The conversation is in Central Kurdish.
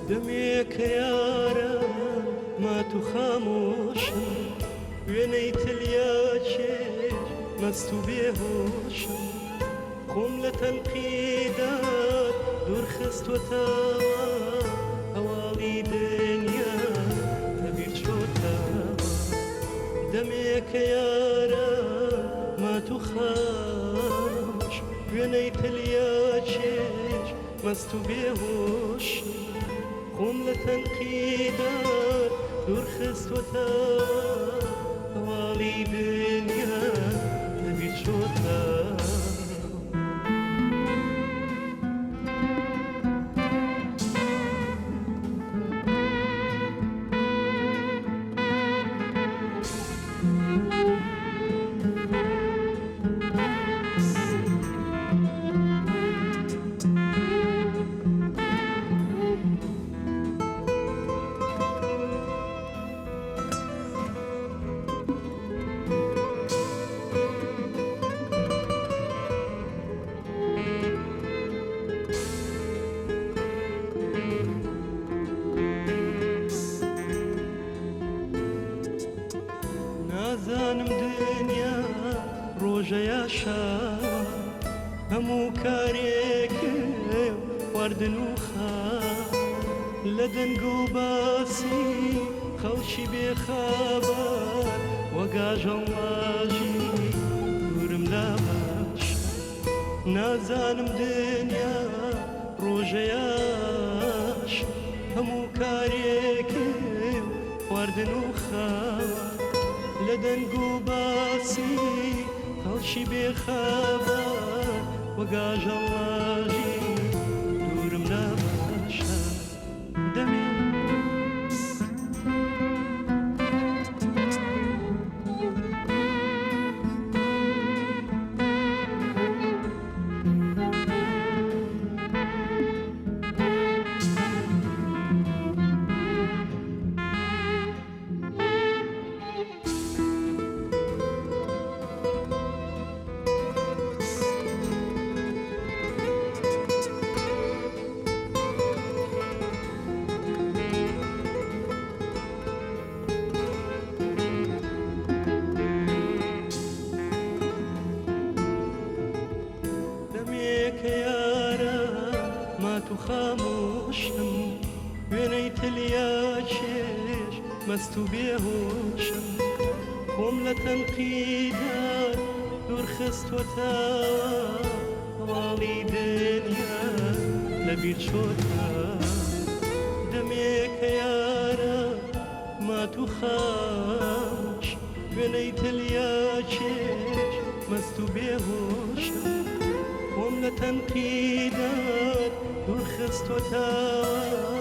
دەمێک یارم ما تو خامۆشم وێنەی تلیا چێژ مەست و بێهۆشم خۆم لە تەنقیدات دوور خستوەتەوە هەواڵی دنیا تەبیر چۆتەوە دەمێک یارم ما تو خامۆش وێنەی تلیا چێژ مەست و بێهۆشم خۆم لە تەنقیدات دوور خستوەتەوە هەواڵی دنیا تەبیر چۆتەوە نازانم دنیا ڕۆژە یا شەو هەموو کارێکم خواردن و خاو لە دەنگ و باسی خەڵکی بێخەبەر وەگاژەڵ ماژی دوورم لا باش نازانم دنیا ڕۆژە یا شەو هەموو کارێکم خواردن و خاو لە دەنگ و باسی خەڵکی بێخەبەر وەگاژەڵ ماژی دوورم ناباشە دەمێ ما تو خامۆشم وێنەی تلیا چێژ مەست و بێهۆشم خۆم لە تەنقیدات دوور خستوەتەوە هەواڵی دنیا لەبیر چۆتەوە دەمێکە یارە ما تو خامۆش وێنەی تلیا چێژ مەست و بێهۆشم خۆم لە تەنقیدات دوور خستوەتەوە